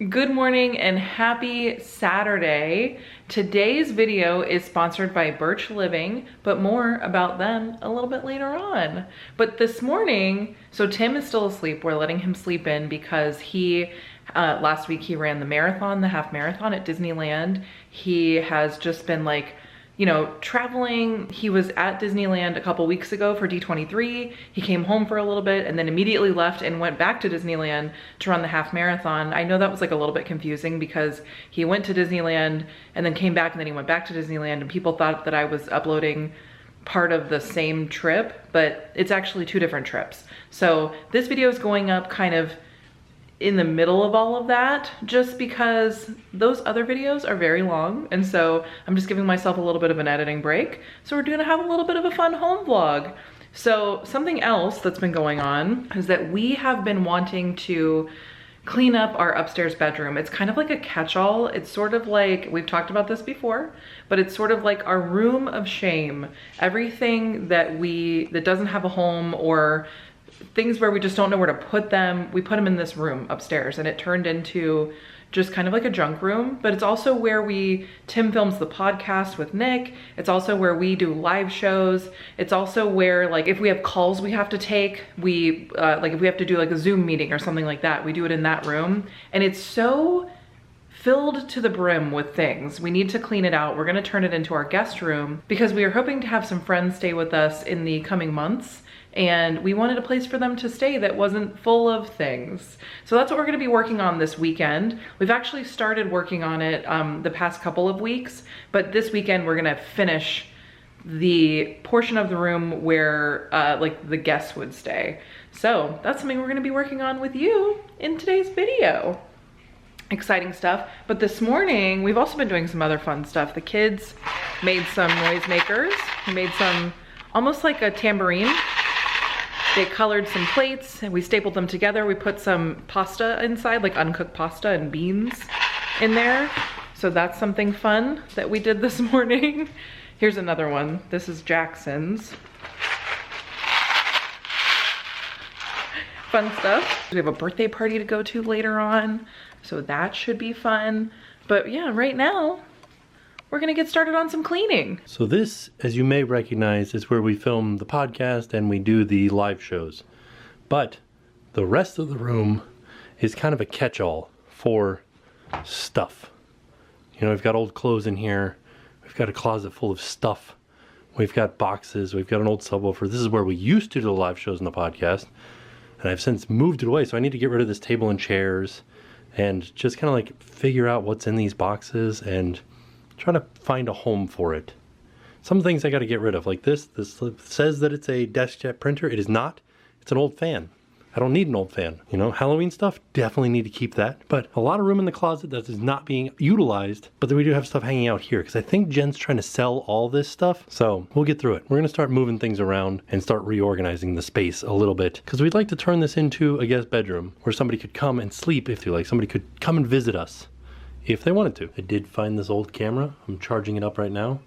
Good morning and happy Saturday. Today's video is sponsored by Birch Living, but more about them a little bit later on. But this morning, so Tim is still asleep. We're letting him sleep in because last week he ran the half marathon at Disneyland. He has just been traveling. He was at Disneyland a couple weeks ago for D23. He came home for a little bit and then immediately left and went back to Disneyland to run the half marathon. I know that was like a little bit confusing because he went to Disneyland and then came back and then he went back to Disneyland and people thought that I was uploading part of the same trip, but it's actually two different trips. So this video is going up kind of in the middle of all of that, just because those other videos are very long. And so I'm just giving myself a little bit of an editing break. So we're gonna have a little bit of a fun home vlog. So something else that's been going on is that we have been wanting to clean up our upstairs bedroom. It's kind of like a catch-all. It's sort of like, we've talked about this before, but it's sort of like our room of shame. Everything that doesn't have a home or things where we just don't know where to put them, we put them in this room upstairs, and it turned into just kind of like a junk room. But it's also where Tim films the podcast with Nick. It's also where we do live shows. It's also where, like, if we have calls we have to take, if we have to do like a Zoom meeting or something like that, we do it in that room. And it's so filled to the brim with things. We need to clean it out. We're gonna turn it into our guest room because we are hoping to have some friends stay with us in the coming months. And we wanted a place for them to stay that wasn't full of things. So that's what we're gonna be working on this weekend. We've actually started working on it the past couple of weeks, but this weekend we're gonna finish the portion of the room where like the guests would stay. So that's something we're gonna be working on with you in today's video. Exciting stuff. But this morning, we've also been doing some other fun stuff. The kids made some noisemakers. We made some, almost like a tambourine. They colored some plates and we stapled them together. We put some pasta inside, like uncooked pasta and beans in there. So that's something fun that we did this morning. Here's another one. This is Jackson's. Fun stuff. We have a birthday party to go to later on, so that should be fun. But yeah, right now, we're gonna get started on some cleaning. So this, as you may recognize, is where we film the podcast and we do the live shows. But the rest of the room is kind of a catch-all for stuff. You know, we've got old clothes in here. We've got a closet full of stuff. We've got boxes. We've got an old subwoofer. This is where we used to do the live shows in the podcast. And I've since moved it away. So I need to get rid of this table and chairs and just kind of like figure out what's in these boxes and try to find a home for it. Some things I got to get rid of, like this. This says that it's a DeskJet printer. It is not. It's an old fan. I don't need an old fan. You know, Halloween stuff, definitely need to keep that. But a lot of room in the closet that is not being utilized. But then we do have stuff hanging out here because I think Jen's trying to sell all this stuff. So we'll get through it. We're going to start moving things around and start reorganizing the space a little bit because we'd like to turn this into a guest bedroom where somebody could come and sleep if they like. Somebody could come and visit us if they wanted to. I did find this old camera. I'm charging it up right now.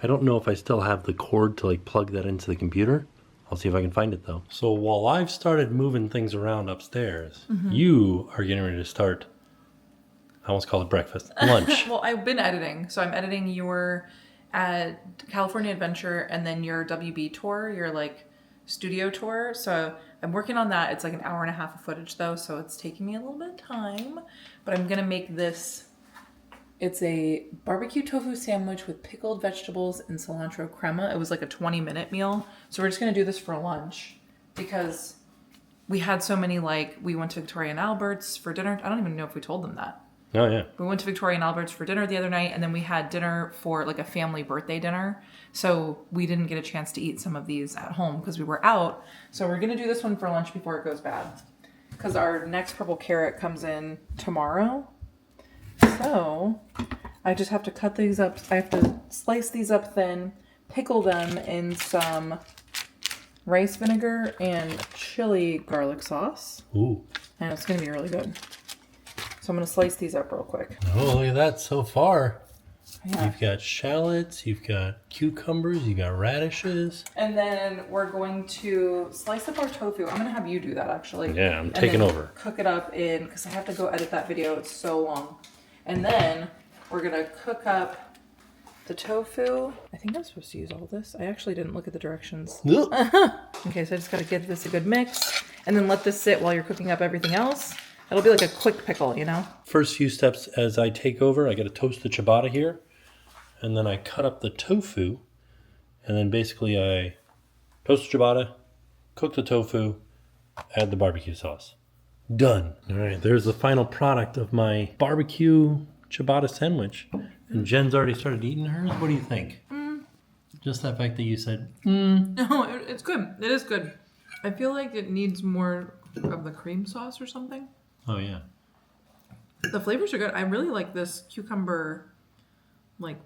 I don't know if I still have the cord to like plug that into the computer. I'll see if I can find it though. So while I've started moving things around upstairs, you are getting ready to start, I almost call it breakfast, lunch. Well, I've been editing. So I'm editing your California Adventure and then your WB tour, your like studio tour. So I'm working on that. It's like an hour and a half of footage though. So it's taking me a little bit of time, but I'm gonna make this. It's a barbecue tofu sandwich with pickled vegetables and cilantro crema. It was like a 20-minute meal. So we're just gonna do this for lunch because we had so many, like, we went to Victoria and Albert's for dinner. I don't even know if we told them that. Oh yeah. We went to Victoria and Albert's for dinner the other night, and then we had dinner for like a family birthday dinner. So we didn't get a chance to eat some of these at home because we were out. So we're gonna do this one for lunch before it goes bad. Because our next purple carrot comes in tomorrow. So I just have to cut these up. I have to slice these up thin, pickle them in some rice vinegar and chili garlic sauce. Ooh. And it's going to be really good. So I'm going to slice these up real quick. Oh, look at that so far. Yeah. You've got shallots, you've got cucumbers, you got radishes. And then we're going to slice up our tofu. I'm gonna have you do that actually. Yeah, I'm taking over. Cook it up in, because I have to go edit that video. It's so long. And then we're gonna cook up the tofu. I think I'm supposed to use all this. I actually didn't look at the directions. Okay, so I just gotta give this a good mix and then let this sit while you're cooking up everything else. It'll be like a quick pickle, you know? First few steps as I take over, I gotta toast the ciabatta here. And then I cut up the tofu. And then basically I toast the ciabatta, cook the tofu, add the barbecue sauce. Done. All right, there's the final product of my barbecue ciabatta sandwich. And Jen's already started eating hers. What do you think? Just that fact that you said, No, it's good. It is good. I feel like it needs more of the cream sauce or something. Oh, yeah. The flavors are good. I really like this cucumber, like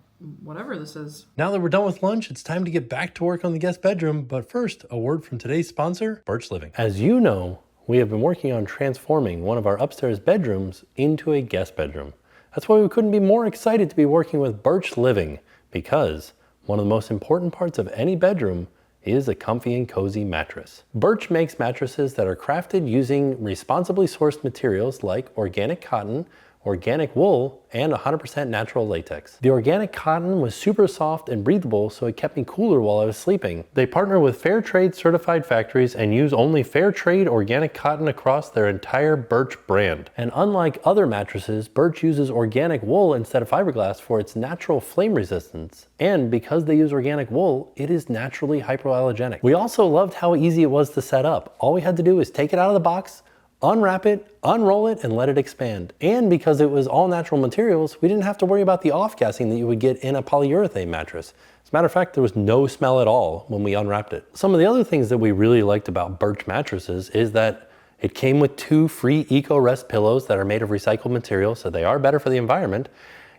whatever this is. Now that we're done with lunch, it's time to get back to work on the guest bedroom. But first, a word from today's sponsor, Birch Living. As you know, we have been working on transforming one of our upstairs bedrooms into a guest bedroom. That's why we couldn't be more excited to be working with Birch Living, because one of the most important parts of any bedroom is a comfy and cozy mattress. Birch makes mattresses that are crafted using responsibly sourced materials like organic cotton, organic wool, and 100% natural latex. The organic cotton was super soft and breathable, so it kept me cooler while I was sleeping. They partner with fair trade certified factories and use only fair trade organic cotton across their entire Birch brand. And unlike other mattresses, Birch uses organic wool instead of fiberglass for its natural flame resistance. And because they use organic wool, it is naturally hypoallergenic. We also loved how easy it was to set up. All we had to do is take it out of the box, unwrap it, unroll it, and let it expand. And because it was all natural materials, we didn't have to worry about the off-gassing that you would get in a polyurethane mattress. As a matter of fact, there was no smell at all when we unwrapped it. Some of the other things that we really liked about Birch mattresses is that it came with 2 free Eco-Rest pillows that are made of recycled material, so they are better for the environment.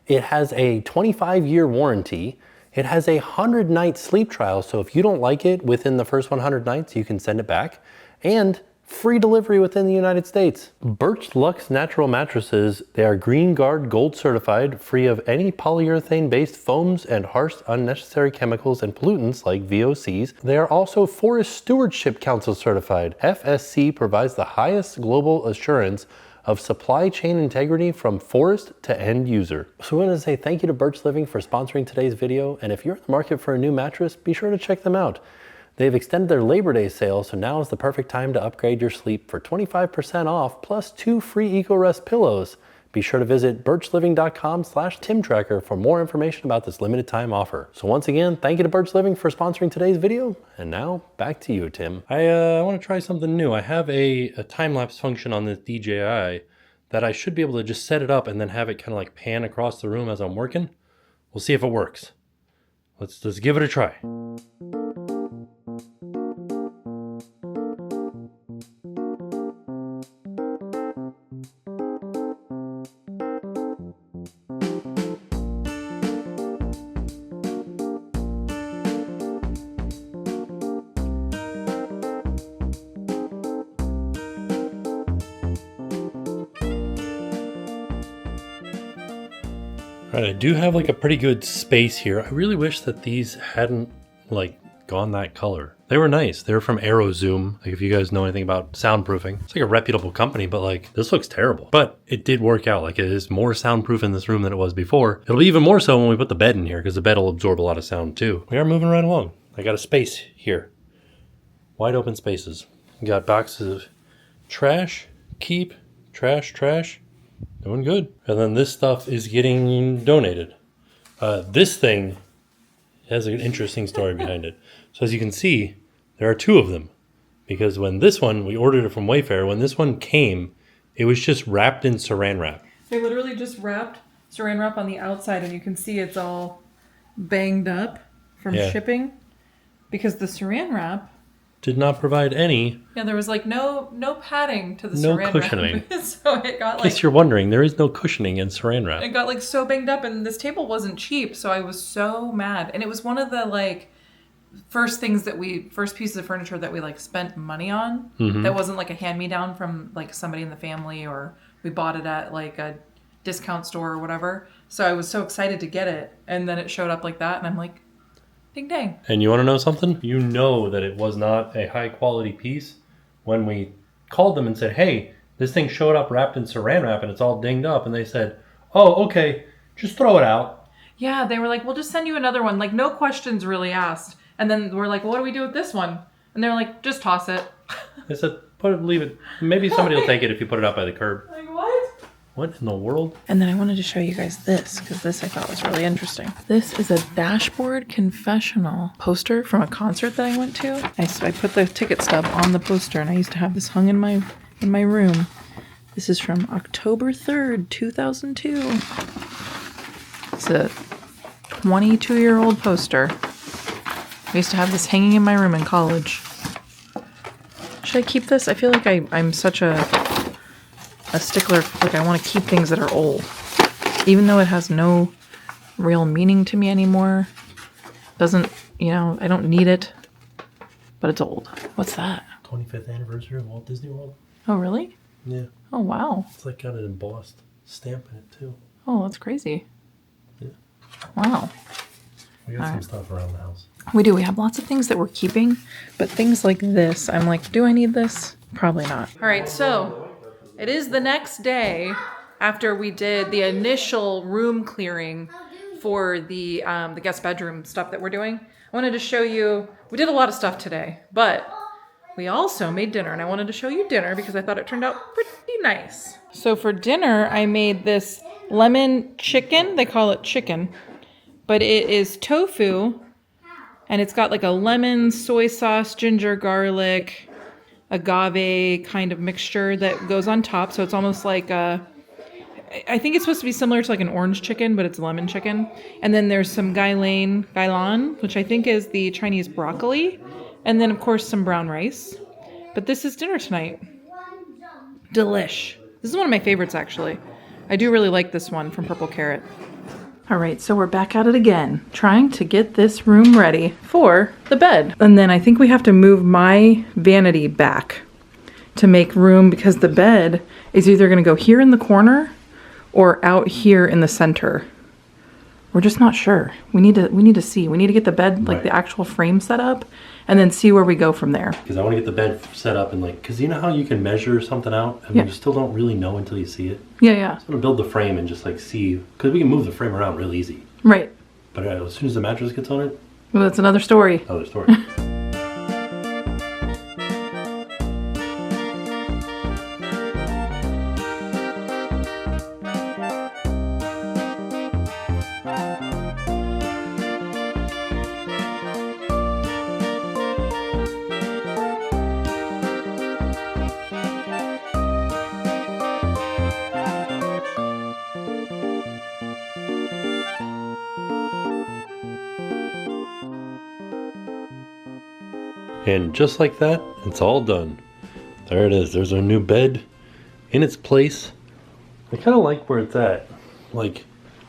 It has a 25-year warranty. It has a 100-night sleep trial, so if you don't like it within the first 100 nights, you can send it back. And free delivery within the United States. Birch Luxe Natural Mattresses, they are Green Guard Gold certified, free of any polyurethane-based foams and harsh unnecessary chemicals and pollutants like VOCs. They are also Forest Stewardship Council certified. FSC provides the highest global assurance of supply chain integrity from forest to end user. So we want to say thank you to Birch Living for sponsoring today's video, and if you're in the market for a new mattress, be sure to check them out. They've extended their Labor Day sale, so now is the perfect time to upgrade your sleep for 25% off plus 2 free Eco-Rest pillows. Be sure to visit birchliving.com/TimTracker for more information about this limited time offer. So once again, thank you to Birch Living for sponsoring today's video. And now back to you, Tim. I want to try something new. I have a time-lapse function on this DJI that I should be able to just set it up and then have it kind of like pan across the room as I'm working. We'll see if it works. Let's give it a try. All right, I do have like a pretty good space here. I really wish that these hadn't like gone that color. They were nice. They were from AeroZoom. Like if you guys know anything about soundproofing, it's like a reputable company, but like this looks terrible. But it did work out. Like it is more soundproof in this room than it was before. It'll be even more so when we put the bed in here because the bed will absorb a lot of sound too. We are moving right along. I got a space here. Wide open spaces. We got boxes of trash, keep, trash, trash. Doing good. And then this stuff is getting donated. This thing has an interesting story behind it. So as you can see, there are 2 of them. Because when this one, we ordered it from Wayfair, when this one came, it was just wrapped in saran wrap. They literally just wrapped saran wrap on the outside, and you can see it's all banged up from shipping. Because the saran wrap did not provide any. Yeah, there was like no padding to the saran wrap. No cushioning. So it got like. In case you're wondering, there is no cushioning in saran wrap. It got like so banged up, and this table wasn't cheap, so I was so mad. And it was one of the like first pieces of furniture that we like spent money on. Mm-hmm. That wasn't like a hand-me-down from like somebody in the family, or we bought it at like a discount store or whatever. So I was so excited to get it. And then it showed up like that. And I'm like, ding dang. And you want to know something? You know that it was not a high quality piece when we called them and said, hey, this thing showed up wrapped in saran wrap and it's all dinged up. And they said, oh, okay, just throw it out. Yeah, they were like, we'll just send you another one. Like, no questions really asked. And then we're like, well, what do we do with this one? And they're like, just toss it. They said, leave it. Maybe somebody will take it if you put it out by the curb. Like, what? What in the world? And then I wanted to show you guys this, because this I thought was really interesting. This is a dashboard confessional poster from a concert that I went to. I put the ticket stub on the poster, and I used to have this hung in my room. This is from October 3rd, 2002. It's a 22-year-old poster. I used to have this hanging in my room in college. Should I keep this? I feel like I'm such a stickler. Like, I want to keep things that are old. Even though it has no real meaning to me anymore. Doesn't, you know, I don't need it. But it's old. What's that? 25th anniversary of Walt Disney World. Oh, really? Yeah. Oh, wow. It's like got an embossed stamp in it, too. Oh, that's crazy. Yeah. Wow. We got some stuff around the house. We do. We have lots of things that we're keeping, but things like this, I'm like, do I need this? Probably not. All right, so it is the next day after we did the initial room clearing for the guest bedroom stuff that we're doing. I wanted to show you, we did a lot of stuff today, but we also made dinner, and I wanted to show you dinner because I thought it turned out pretty nice. So for dinner, I made this lemon chicken. They call it chicken, but it is tofu. And it's got like a lemon, soy sauce, ginger, garlic, agave kind of mixture that goes on top. So it's almost like I think it's supposed to be similar to like an orange chicken, but it's lemon chicken. And then there's some gailan, which I think is the Chinese broccoli. And then of course some brown rice. But this is dinner tonight. Delish. This is one of my favorites actually. I do really like this one from Purple Carrot. All right, so we're back at it again, trying to get this room ready for the bed. And then I think we have to move my vanity back to make room because the bed is either gonna go here in the corner or out here in the center. We're just not sure. We need to see. We need to get the bed, like the actual frame set up, and then see where we go from there. Because I want to get the bed set up and like, because you know how you can measure something out and you still don't really know until you see it? Yeah, yeah. So I'm going to build the frame and just like see, because we can move the frame around real easy. Right. But as soon as the mattress gets on it. Well, that's another story. Another story. And just like that, it's all done. There it is. There's our new bed in its place. I kind of like where it's at. Like,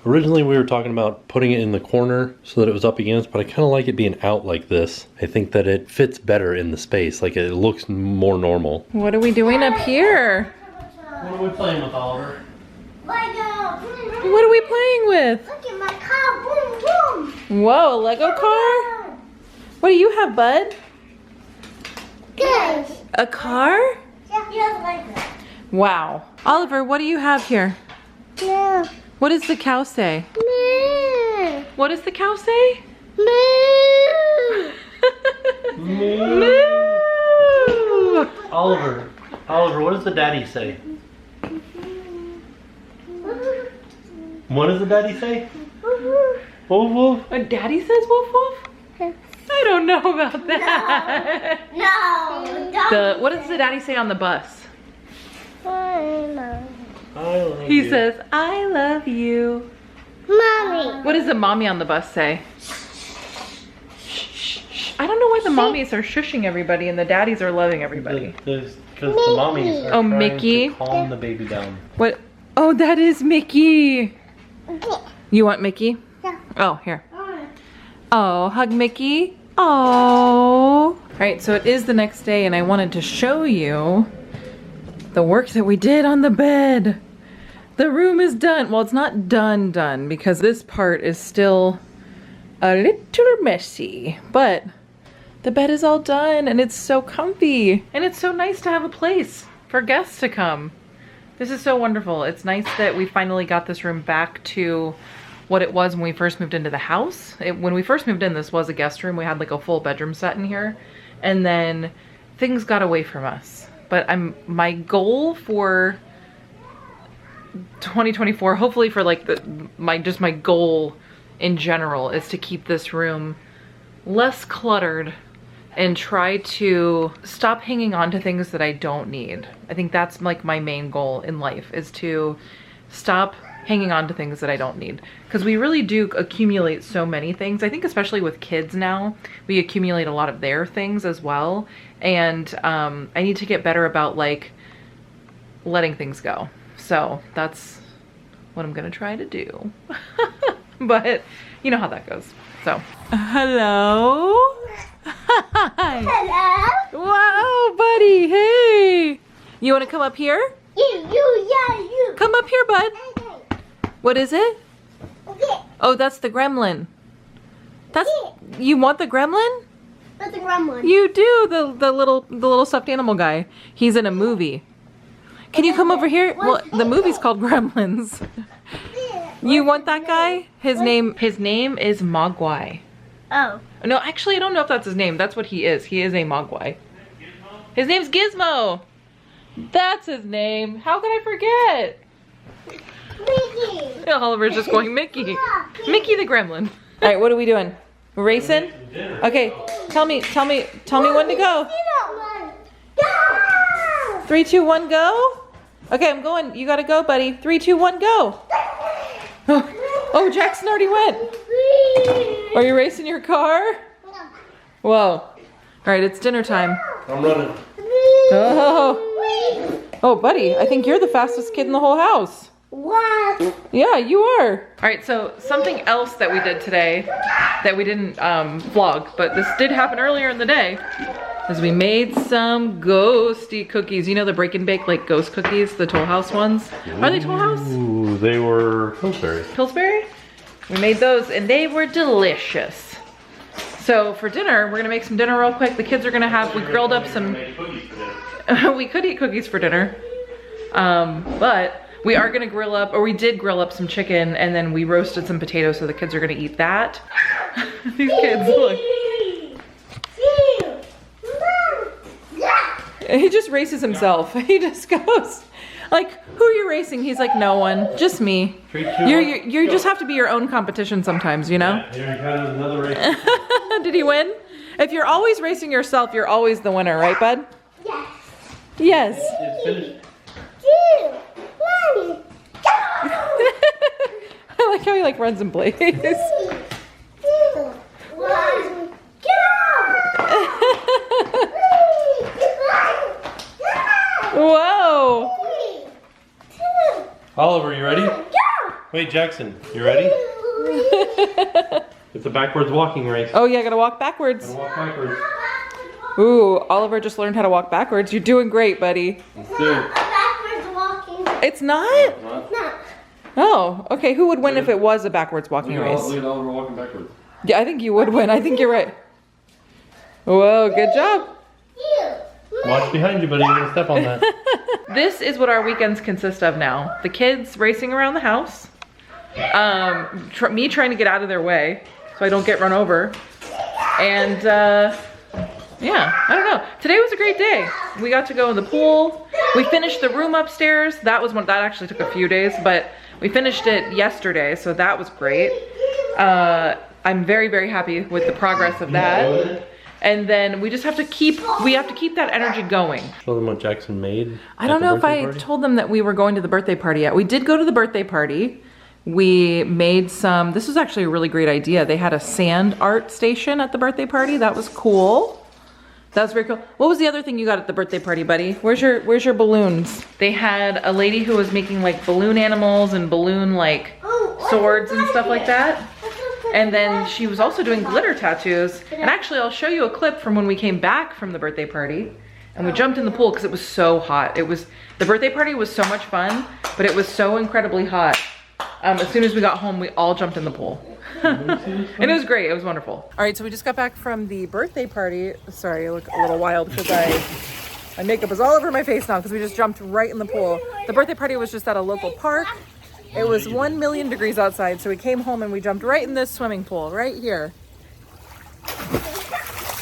originally we were talking about putting it in the corner so that it was up against, but I kind of like it being out like this. I think that it fits better in the space. Like, it looks more normal. What are we doing up here? What are we playing with, Oliver? What are we playing with? Look at my car, boom, boom. Whoa, a Lego car? What do you have, bud? Good. A car? Yeah, like that. Wow. Oliver, what do you have here? No. What does the cow say? Moo. What does the cow say? Moo. Moo! Oliver, what does the daddy say? What does the daddy say? Woof woof. A daddy says woof woof? I don't know about that. No. What does the daddy say on the bus? I love He says, I love you. Mommy. What does the mommy on the bus say? I don't know why the mommies are shushing everybody and the daddies are loving everybody. Because the mommies are trying Mickey. to calm the baby down. What? Oh, that is Mickey. You want Mickey? Yeah. Oh, here. Oh, hug Mickey. Oh. All right, so it is the next day and I wanted to show you the work that we did on the bed. The room is done. Well, it's not done because this part is still a little messy, but the bed is all done and it's so comfy. And it's so nice to have a place for guests to come. This is so wonderful. It's nice that we finally got this room back to what it was when we first moved into the house. When we first moved in, this was a guest room. We had like a full bedroom set in here, and then things got away from us. But my goal for 2024, hopefully for like my goal in general, is to keep this room less cluttered and try to stop hanging on to things that I don't need. I think that's like my main goal in life, is to stop hanging on to things that I don't need. Because we really do accumulate so many things. I think especially with kids now, we accumulate a lot of their things as well. And I need to get better about like letting things go. So that's what I'm gonna try to do. But you know how that goes. So, hello. Hi. Hello. Wow, buddy. Hey. You want to come up here? You. Come up here, bud. Okay. What is it? Okay. Oh, that's the gremlin. That's you want the gremlin? What's the gremlin? You do, the little stuffed animal guy. He's in a movie. Can you come over here? Well, the movie's called Gremlins. You want that guy? His name is Mogwai. Oh. No, actually, I don't know if that's his name. That's what he is. He is a Mogwai. His name's Gizmo. That's his name. How could I forget? Mickey. Oliver's just going Mickey. Mickey the Gremlin. All right, what are we doing? We're racing? Okay, tell me when to go. 3, 2, 1, go. Okay, I'm going. You gotta go, buddy. 3, 2, 1, go. Oh, Jackson already went. Are you racing your car? Whoa. All right, it's dinner time. I'm running. Oh, buddy, I think you're the fastest kid in the whole house. What? Yeah, you are. All right, so something else that we did today that we didn't vlog, but this did happen earlier in the day, is we made some ghosty cookies. You know the break and bake like ghost cookies, the Toll House ones? Are they Toll House? Ooh, they were Pillsbury. Pillsbury? We made those and they were delicious. So for dinner, we're gonna make some dinner real quick. The kids are gonna have, we grilled up some, we could eat cookies for dinner, but we are gonna grill up, or we did grill up some chicken, and then we roasted some potatoes, so the kids are gonna eat that. These kids, look. He just races himself. He just goes, like, who are you racing? He's like, no one, just me. You just have to be your own competition sometimes, you know? Yeah, here he comes, another race. Did he win? If you're always racing yourself, you're always the winner, right, bud? Yes. Yes. It's finished. Mommy. I like how he like runs and plays. 2, 1, go! Whoa. 3, 2, Oliver, you ready? go! Wait, Jackson, you ready? It's a backwards walking race. Oh yeah, gotta walk backwards. Gotta walk backwards. Ooh, Oliver just learned how to walk backwards. You're doing great, buddy. Let's do it. Backwards walking. It's not? It's not. Oh, okay. Who would win if it was a backwards walking race? Look at Oliver walking backwards. Yeah, I think you would win. I think you're right. Whoa, good job. Watch behind you, buddy. You're gonna step on that. This is what our weekends consist of now. The kids racing around the house. Me trying to get out of their way so I don't get run over. And yeah, I don't know. Today was a great day. We got to go in the pool. We finished the room upstairs. That actually took a few days, but we finished it yesterday, so that was great. I'm very, very happy with the progress of that. And then we just have to keep that energy going. Show them what Jackson made. I don't know if I told them that we were going to the birthday party yet. We did go to the birthday party. We made some, this was actually a really great idea. They had a sand art station at the birthday party. That was cool. That was very cool. What was the other thing you got at the birthday party, buddy? Where's your balloons? They had a lady who was making like balloon animals and balloon like swords and stuff like that. And then she was also doing glitter tattoos. And actually I'll show you a clip from when we came back from the birthday party. And we jumped in the pool because it was so hot. The birthday party was so much fun, but it was so incredibly hot. As soon as we got home, we all jumped in the pool. And it was great, it was wonderful. All right, so we just got back from the birthday party. Sorry, I look a little wild because my makeup is all over my face now because we just jumped right in the pool. The birthday party was just at a local park. It was 1 million degrees outside, so we came home and we jumped right in this swimming pool, right here.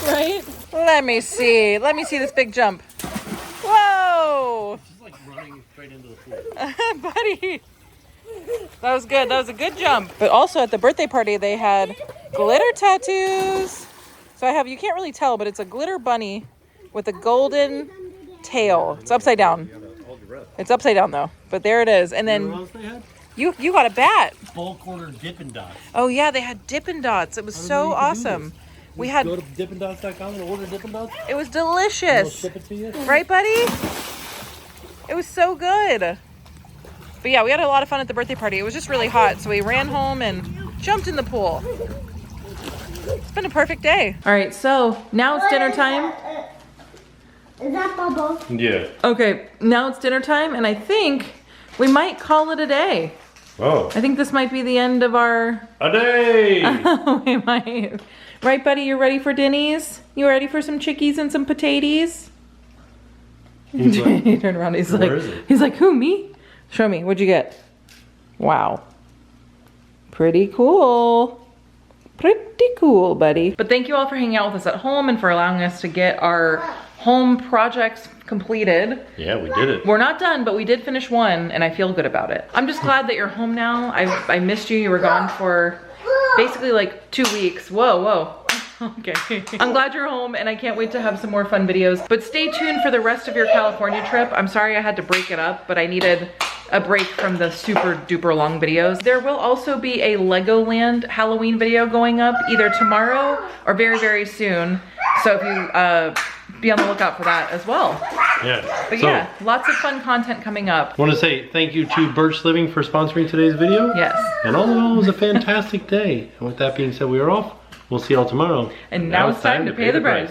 Right? Let me see this big jump. Whoa! She's like running straight into the pool. Buddy, that was good. That was a good jump. But also at the birthday party, they had glitter tattoos. So I have, you can't really tell, but it's a glitter bunny with a golden tail. It's upside down. It's upside down though, but there it is. And then what else they had? you got a bat. Bulk order Dippin' Dots. Oh yeah, they had Dippin' Dots. It was so awesome. We had. Go to dippindots.com and order Dippin' Dots. It was They'll delicious. ship it to you. Right, buddy? It was so good. But yeah, we had a lot of fun at the birthday party. It was just really hot, so we ran home and jumped in the pool. It's been a perfect day. All right, so now it's dinner time. Is that Bubble? Yeah. Okay, now it's dinner time, and I think we might call it a day. Oh. I think this might be the end of our... A day! We might. Right, buddy? You ready for dinnies? You ready for some chickies and some potatoes? He's like, He turned around. He's Where is it? like, who, me? Show me. What'd you get? Wow. Pretty cool. Pretty cool, buddy. But thank you all for hanging out with us at home and for allowing us to get our home projects completed. yeah, we did it. We're not done, but we did finish one, and I feel good about it. I'm just glad that you're home now. I missed you. You were gone for basically like 2 weeks. Whoa, whoa. Okay. I'm glad you're home, and I can't wait to have some more fun videos. But stay tuned for the rest of your California trip. I'm sorry I had to break it up, but I needed a break from the super duper long videos. There will also be a Legoland Halloween video going up either tomorrow or very, very soon. So if you be on the lookout for that as well. Yeah. But yeah, lots of fun content coming up. I want to say thank you to Birch Living for sponsoring today's video. Yes. And all in all, it was a fantastic day. And with that being said, we are off. We'll see y'all tomorrow. And now it's time to pay the price.